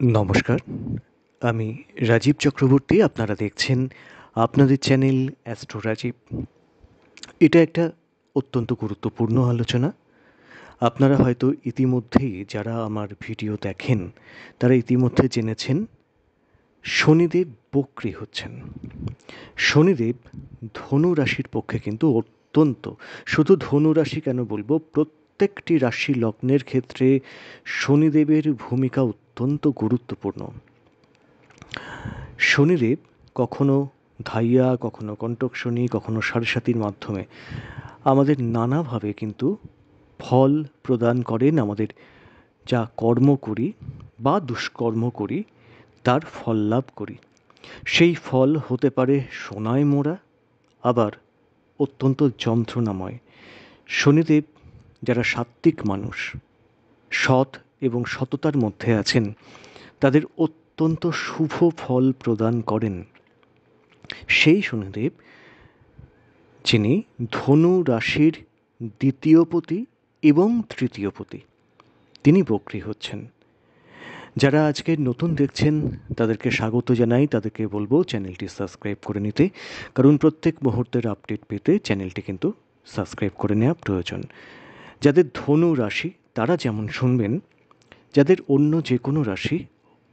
নমস্কার, আমি রাজীব চক্রবর্তী। আপনারা দেখছেন আপনাদের চ্যানেল অ্যাস্ট্রো রাজীব। এটা একটা অত্যন্ত গুরুত্বপূর্ণ আলোচনা। আপনারা হয়তো ইতিমধ্যেই যারা আমার ভিডিও দেখেন, তারা ইতিমধ্যে জেনেছেন শনিদেব বক্রী হচ্ছেন। শনিদেব ধনু রাশির পক্ষে কিন্তু অত্যন্ত, শুধু ধনু রাশি কেন বলবো, প্রত্যেকটি রাশি লগ্নের ক্ষেত্রে শনিদেবের ভূমিকা অত্যন্ত গুরুত্বপূর্ণ। শনিদেব কখনো ধাইয়া, কখনো কণ্টক শনি, কখনো সাড়ে মাধ্যমে আমাদের নানাভাবে কিন্তু ফল প্রদান করেন। আমাদের যা কর্ম করি বা দুষ্কর্ম করি তার ফল লাভ করি। সেই ফল হতে পারে সোনায় মোড়া, আবার অত্যন্ত যন্ত্রণাময়। শনিদেব যারা সাত্ত্বিক মানুষ, সৎ এবং সততার মধ্যে আছেন, তাদের অত্যন্ত শুভ ফল প্রদান করেন। সেই শনিদেব, যিনি ধনু রাশির দ্বিতীয়পতি এবং তৃতীয়পতি, তিনি বক্রী হচ্ছেন। যারা আজকে নতুন দেখছেন তাদেরকে স্বাগত জানাই। তাদেরকে বলবো চ্যানেলটি সাবস্ক্রাইব করে নিতে, কারণ প্রত্যেক মুহূর্তের আপডেট পেতে চ্যানেলটি কিন্তু সাবস্ক্রাইব করে নেওয়া প্রয়োজন। যাদের ধনু রাশি তারা যেমন শুনবেন, যাদের অন্য যে কোনো রাশি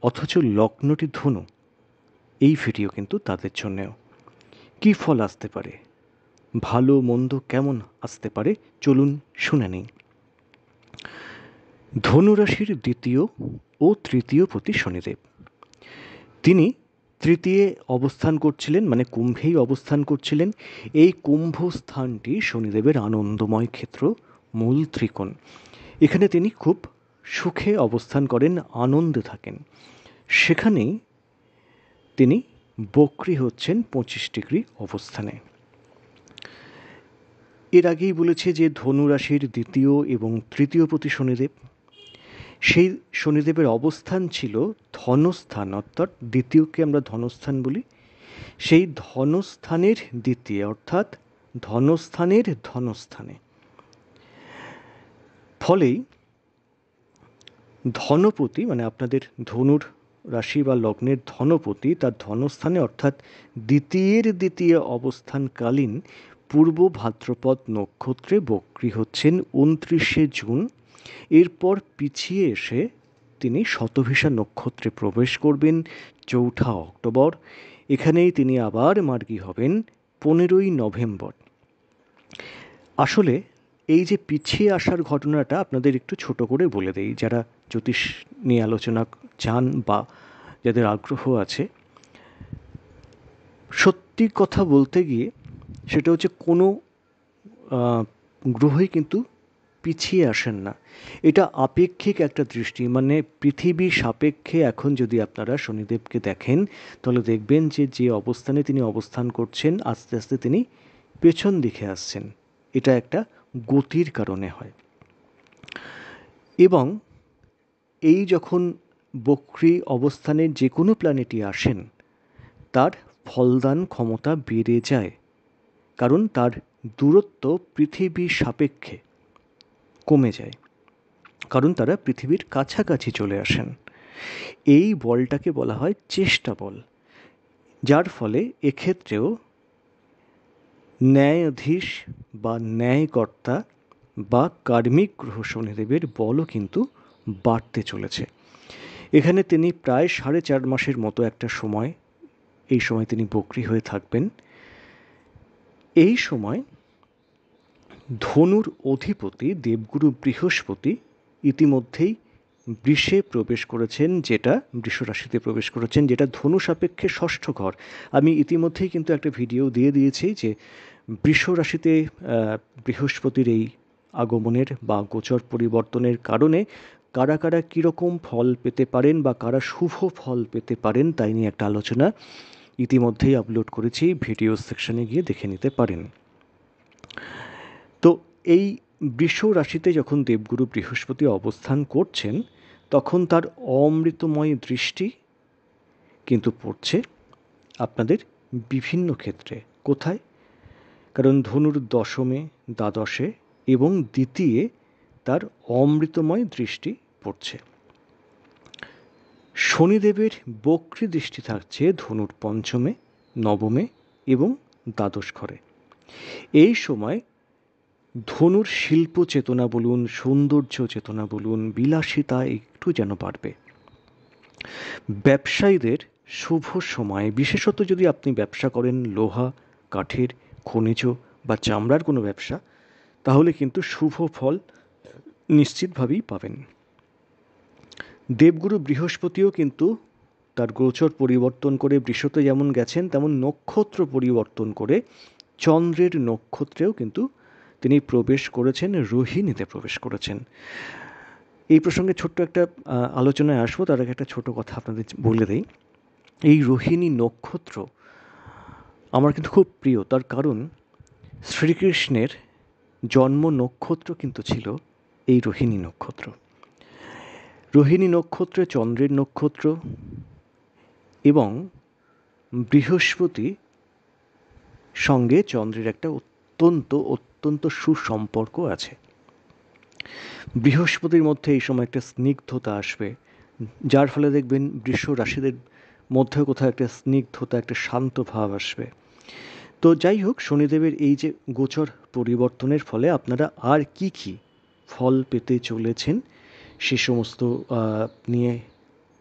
অথচ লগ্নটি ধনু, এই ভিডিও কিন্তু তাদের জন্যেও। কী ফল আসতে পারে, ভালো মন্দ কেমন আসতে পারে, চলুন শুনে নিই। ধনুরাশির দ্বিতীয় ও তৃতীয় পতি শনিদেব, তিনি তৃতীয় অবস্থান করছিলেন, মানে কুম্ভেই অবস্থান করছিলেন। এই কুম্ভ স্থানটি শনিদেবের আনন্দময় ক্ষেত্র, মূল ত্রিকোণ। এখানে তিনি খুব সুখে অবস্থান করেন, আনন্দে থাকেন। সেখানেই তিনি বক্রী হচ্ছেন 25 ডিগ্রি অবস্থানে। এর আগেই বলেছে যে ধনু রাশির দ্বিতীয় এবং তৃতীয় পতি শনিদেব, সেই শনিদেবের অবস্থান ছিল ধনস্থান, অর্থাৎ দ্বিতীয়কে আমরা ধনস্থান বলি। সেই ধনস্থানের দ্বিতীয়, অর্থাৎ ধনস্থানের ধনস্থানে। ফলেই ধনপতি, মানে আপনাদের ধনুর রাশি বা লগ্নের ধনপতি, তার ধনস্থানে অর্থাৎ দ্বিতীয় অবস্থানকালীন পূর্ব ভাদ্রপদ নক্ষত্রে বক্রী হচ্ছেন 29 জুন। এরপর পিছিয়ে এসে তিনি শতভিষা নক্ষত্রে প্রবেশ করবেন 4 অক্টোবর। এখানেই তিনি আবার মার্গী হবেন 15 নভেম্বর। আসলে এই যে পিছিয়ে আসার ঘটনাটা আপনাদের একটু ছোট করে বলে দেই, যারা জ্যোতিষ নিয়ে আলোচনা চান বা যাদের আগ্রহ আছে। সত্যি কথা বলতে গিয়ে সেটা হচ্ছে কোনো গ্রহই কিন্তু পিছিয়ে আসেন না। এটা আপেক্ষিক একটা দৃষ্টি, মানে পৃথিবী সাপেক্ষে এখন যদি আপনারা শনিদেবকে দেখেন, তাহলে দেখবেন যে যে অবস্থানে তিনি অবস্থান করছেন, আস্তে আস্তে তিনি পেছন দিকে আসছেন। এটা একটা গতির কারণে হয়। এবং এই যখন বক্রী অবস্থানের যে কোনো প্ল্যানেটই আসেন, তার ফলদান ক্ষমতা বেড়ে যায়, কারণ তার দূরত্ব পৃথিবীর সাপেক্ষে কমে যায়, কারণ তারা পৃথিবীর কাছাকাছি চলে আসেন। এই বলটাকে বলা হয় চেষ্টা বল, যার ফলে এক্ষেত্রেও ন্যায়াধীশ বা ন্যায়কর্তা বা কার্মিক গ্রহ শনিদেবের বলও কিন্তু বাড়তে চলেছে। এখানে তিনি প্রায় 4.5 মাসের মতো একটা সময়, এই সময় তিনি বক্রী হয়ে থাকবেন। এই সময় ধনুর অধিপতি দেবগুরু বৃহস্পতি ইতিমধ্যেই বৃষে প্রবেশ করেছেন, যেটা বৃষ রাশিতে প্রবেশ করেছেন, যেটা ধনু সাপেক্ষে ষষ্ঠ ঘর। আমি ইতিমধ্যেই কিন্তু একটা ভিডিও দিয়ে দিয়েছি যে বৃষ রাশিতে বৃহস্পতির এই আগমনের বা গোচর পরিবর্তনের কারণে কারা কারা কীরকম ফল পেতে পারেন বা কারা শুভ ফল পেতে পারেন, তাই নিয়ে একটা আলোচনা ইতিমধ্যেই আপলোড করেছি, ভিডিও সেকশনে গিয়ে দেখে নিতে পারেন। তো এই বৃষ রাশিতে যখন দেবগুরু বৃহস্পতি অবস্থান করছেন, তখন তার অমৃতময় দৃষ্টি কিন্তু পড়ছে আপনাদের বিভিন্ন ক্ষেত্রে। কোথায়? কারণ ধনুর দশমে, দ্বাদশে এবং দ্বিতীয়ে তার অমৃতময় দৃষ্টি পড়ছে। শনিদেবের বক্রী দৃষ্টি থাকছে ধনুর পঞ্চমে, নবমে এবং দ্বাদশ ঘরে। এই সময় ধনুর শিল্প চেতনা বলুন, সৌন্দর্য চেতনা বলুন, বিলাসিতা একটু যেন বাড়বে। ব্যবসায়ীদের শুভ সময়, বিশেষত যদি আপনি ব্যবসা করেন লোহা, কাঠের, খনিজ বা চামড়ার কোনো ব্যবসা, তাহলে কিন্তু শুভ ফল নিশ্চিতভাবেই পাবেন। দেবগুরু বৃহস্পতিও কিন্তু তার গোচর পরিবর্তন করে বৃষতে যেমন গেছেন, তেমন নক্ষত্র পরিবর্তন করে চন্দ্রের নক্ষত্রেও কিন্তু তিনি প্রবেশ করেছেন, রোহিণীতে প্রবেশ করেছেন। এই প্রসঙ্গে ছোট্ট একটা আলোচনায় আসবো, তার আগে একটা ছোট কথা আপনাদের বলে দেই। এই রোহিণী নক্ষত্র আমার কিন্তু খুব প্রিয়, তার কারণ শ্রীকৃষ্ণের জন্ম নক্ষত্র কিন্তু ছিল এই রোহিণী নক্ষত্র। রোহিণী নক্ষত্রে চন্দ্রের নক্ষত্র এবং বৃহস্পতি সঙ্গে চন্দ্রের একটা অত্যন্ত সুসম্পর্ক আছে। বৃহস্পতির মধ্যে এই সময় একটা স্নিগ্ধতা আসবে, যার ফলে দেখবেন বৃষ রাশিদের মধ্যে কোথাও একটা স্নিগ্ধতা, একটা শান্ত ভাব আসবে। তো যাই হোক, শনিদেবের এই যে গোচর পরিবর্তনের ফলে আপনারা আর কি কি ফল পেতে চলেছেন সে সমস্ত নিয়ে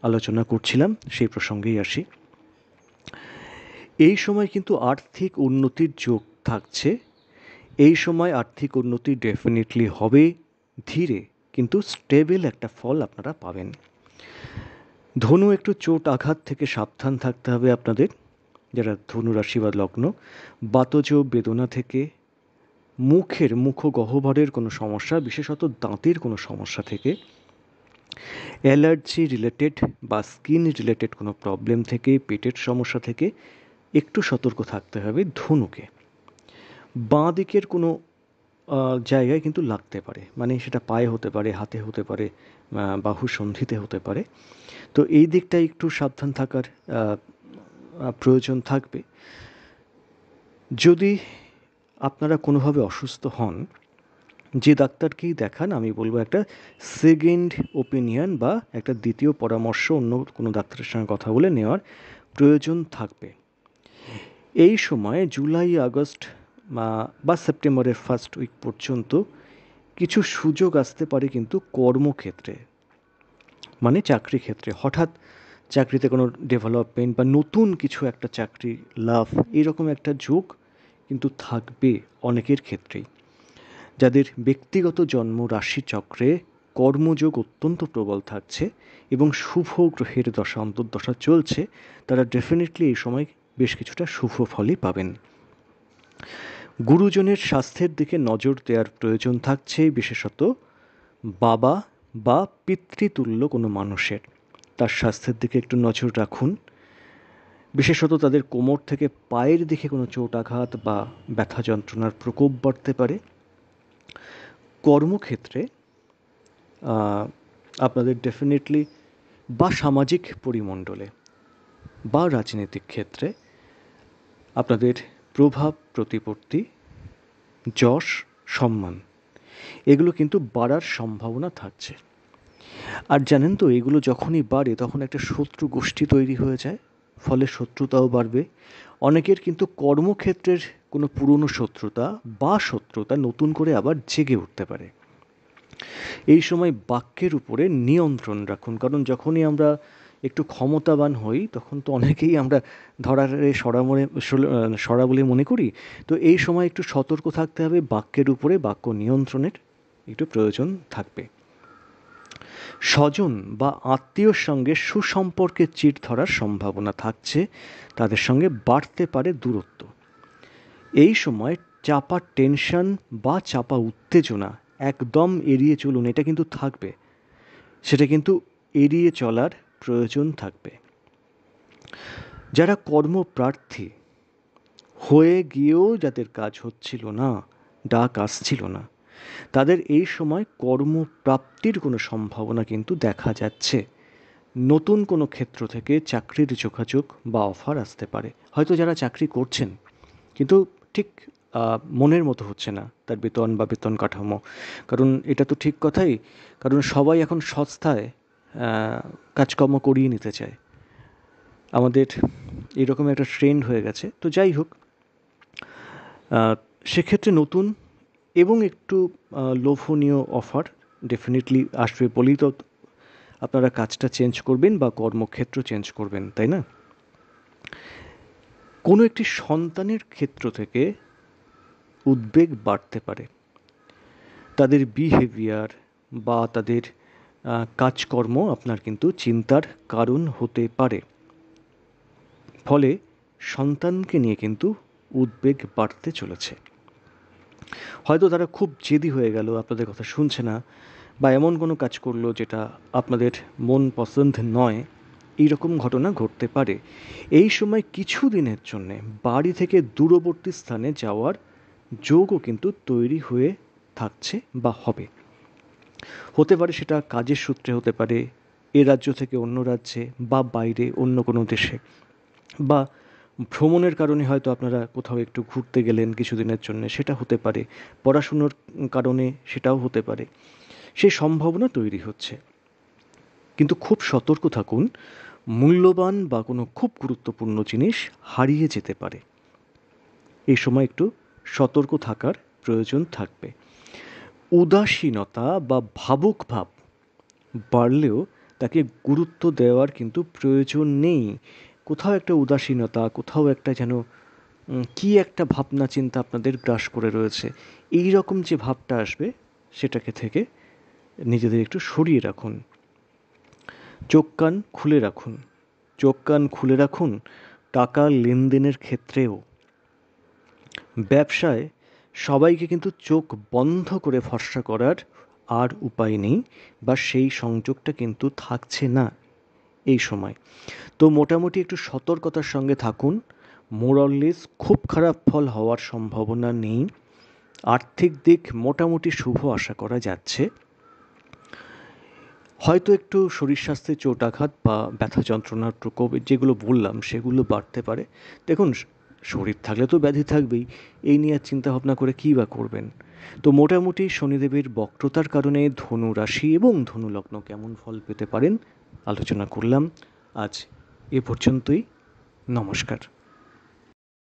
আলোচনা করছিলাম, সেই প্রসঙ্গেই আসি। এই সময় কিন্তু আর্থিক উন্নতির যোগ থাকছে। এই সময় আর্থিক উন্নতি ডেফিনেটলি হবে, ধীরে কিন্তু স্টেবল একটা ফল আপনারা পাবেন। ধনু একটু চোট আঘাত থেকে সাবধান থাকতে হবে আপনাদের, যারা ধনু রাশি বা লগ্ন। বাতজ বেদনা থেকে, মুখগহ্বরের কোনো সমস্যা, বিশেষত দাঁতের কোনো সমস্যা থেকে, অ্যালার্জি রিলেটেড বা স্কিন রিলেটেড কোনো প্রবলেম থেকে, পেটের সমস্যা থেকে একটু সতর্ক থাকতে হবে ধনুকে। বাঁ দিকের কোনো জায়গায় কিন্তু লাগতে পারে, মানে সেটা পায়ে হতে পারে, হাতে হতে পারে, বাহু সন্ধিতে হতে পারে। তো এই দিকটায় একটু সাবধান থাকার প্রয়োজন থাকবে। যদি আপনারা কোনোভাবে অসুস্থ হন, যে ডাক্তারকেই দেখান, আমি বলবো একটা সেকেন্ড ওপিনিয়ন বা একটা দ্বিতীয় পরামর্শ অন্য কোনো ডাক্তারের সঙ্গে কথা বলে নেওয়ার প্রয়োজন থাকবে। এই সময় জুলাই আগস্ট বা সেপ্টেম্বরের ফার্স্ট উইক পর্যন্ত কিছু সুযোগ আসতে পারে কিন্তু কর্মক্ষেত্রে, মানে চাকরি ক্ষেত্রে। হঠাৎ চাকরিতে কোনো ডেভেলপমেন্ট বা নতুন কিছু একটা চাকরি লাভ, এরকম একটা যোগ কিন্তু থাকবে অনেকের ক্ষেত্রেই। যাদের ব্যক্তিগত জন্ম রাশিচক্রে কর্মযোগ অত্যন্ত প্রবল থাকছে এবং শুভ গ্রহের দশা অন্তর্দশা চলছে, তারা ডেফিনেটলি এই সময় বেশ কিছুটা শুভ ফলই পাবেন। গুরুজনের স্বাস্থ্যের দিকে নজর দেওয়ার প্রয়োজন থাকছে, বিশেষত বাবা বা পিতৃতুল্য কোনো মানুষের, তার স্বাস্থ্যের দিকে একটু নজর রাখুন। বিশেষত তাদের কোমর থেকে পায়ের দিকে কোনো চোটাঘাত বা ব্যথা যন্ত্রণার প্রকোপ বাড়তে পারে। কর্মক্ষেত্রে আপনাদের ডেফিনেটলি বা সামাজিক পরিমণ্ডলে বা রাজনৈতিক ক্ষেত্রে আপনাদের প্রভাব প্রতিপত্তি, যশ, সম্মান এগুলো কিন্তু বাড়ার সম্ভাবনা থাকছে। আর জানেন তো, এগুলো যখনই বাড়ে তখন একটা শত্রু গোষ্ঠী তৈরি হয়ে যায়, ফলে শত্রুতাও বাড়বে। অনেকের কিন্তু কর্মক্ষেত্রের কোনো পুরনো শত্রুতা নতুন করে আবার জেগে উঠতে পারে। এই সময় বাক্যের উপরে নিয়ন্ত্রণ রাখুন, কারণ যখনই আমরা একটু ক্ষমতাবান হই তখন তো অনেকেই আমরা ধরারে সরা বলে মনে করি। তো এই সময় একটু সতর্ক থাকতে হবে, বাক্যের উপরে বাক্য নিয়ন্ত্রণের একটু প্রয়োজন থাকবে। স্বজন বা আত্মীয়র সঙ্গে সুসম্পর্কের চির ধরার সম্ভাবনা থাকছে, তাদের সঙ্গে বাড়তে পারে দূরত্ব। এই সময় চাপা টেনশন বা চাপা উত্তেজনা একদম এড়িয়ে চলুন, এটা কিন্তু থাকবে, সেটা কিন্তু এড়িয়ে চলার প্রয়োজন থাকবে। যারা কর্মপ্রার্থী হয়ে গিয়েও যাদের কাজ হচ্ছিল না, ডাক আসছিল না, তাদের এই সময় কর্মপ্রাপ্তির কোনো সম্ভাবনা কিন্তু দেখা যাচ্ছে। নতুন কোনো ক্ষেত্র থেকে চাকরির যোগাযোগ বা অফার আসতে পারে। হয়তো যারা চাকরি করছেন কিন্তু ঠিক মনের মতো হচ্ছে না তার বেতন বা বেতন কাঠামো, কারণ এটা তো ঠিক কথাই, কারণ সবাই এখন সস্তায় কাজকর্ম করিয়ে নিতে চায়। আমাদের এরকম একটা ট্রেন্ড হয়ে গেছে। তো যাই হোক, সেক্ষেত্রে নতুন এবং একটু লোভনীয় অফার ডেফিনেটলি আসবে বলেই তো আপনারা কাজটা চেঞ্জ করবেন বা কর্মক্ষেত্র চেঞ্জ করবেন, তাই না? কোনো একটি সন্তানের ক্ষেত্র থেকে উদ্বেগ বাড়তে পারে। তাদের বিহেভিয়ার বা তাদের কাজকর্ম আপনার কিন্তু চিন্তার কারণ হতে পারে। ফলে সন্তানকে নিয়ে কিন্তু উদ্বেগ বাড়তে চলেছে। হয়তো তারা খুব জেদি হয়ে গেল, আপনাদের কথা শুনছে না, বা এমন কোনো কাজ করলো যেটা আপনাদের মন পছন্দ নয়, এইরকম ঘটনা ঘটতে পারে। এই সময় কিছু দিনের জন্যে বাড়ি থেকে দূরবর্তী স্থানে যাওয়ার যোগও কিন্তু তৈরি হয়ে থাকছে বা হবে। হতে পারে সেটা কাজের সূত্রে হতে পারে, এ রাজ্য থেকে অন্য রাজ্যে বা বাইরে অন্য কোনো দেশে, বা ভ্রমণের কারণে হয়তো আপনারা কোথাও একটু ঘুরতে গেলেন কিছুদিনের জন্য, সেটা হতে পারে। পড়াশুনোর কারণে সেটাও হতে পারে। সেই সম্ভাবনা তৈরি হচ্ছে। কিন্তু খুব সতর্ক থাকুন, মূল্যবান বা কোনো খুব গুরুত্বপূর্ণ জিনিস হারিয়ে যেতে পারে। এই সময় একটু সতর্ক থাকার প্রয়োজন থাকবে। উদাসীনতা বা ভাবুক ভাব বাড়লেও তাকে গুরুত্ব দেওয়ার কিন্তু প্রয়োজন নেই। কোথাও একটা উদাসীনতা, কোথাও একটা যেন কী একটা ভাবনা চিন্তা আপনাদের গ্রাস করে রয়েছে, এই রকম যে ভাবটা আসবে সেটাকে থেকে নিজেদের একটু সরিয়ে রাখুন। চোখ কান খুলে রাখুন। চোখ কান খুলে রাখুন টাকা লেনদেনের ক্ষেত্রেও। ব্যবসায় সবাইকে কিন্তু চোখ বন্ধ করে ভরসা করার আর উপায় নেই, বা সেই সংযোগটা কিন্তু থাকছে না এই সময়। তো মোটামুটি একটু সতর্কতার সঙ্গে থাকুন। মোরাললেস খুব খারাপ ফল হওয়ার সম্ভাবনা নেই। আর্থিক দিক মোটামুটি শুভ আশা করা যাচ্ছে। হয়তো একটু শরীর স্বাস্থ্যে চোটাঘাত বা ব্যথা যন্ত্রণার প্রকোপ যেগুলো বললাম সেগুলো বাড়তে পারে। দেখুন, শরীর থাকলে তো ব্যাধি থাকবেই, এই নিয়ে চিন্তা ভাবনা করে কী বা করবেন। তো মোটামুটি শনিদেবের বক্রতার কারণে ধনু রাশি এবং ধনু লগ্ন কেমন ফল পেতে পারেন আলোচনা করলাম। আজ এ পর্যন্তই। নমস্কার।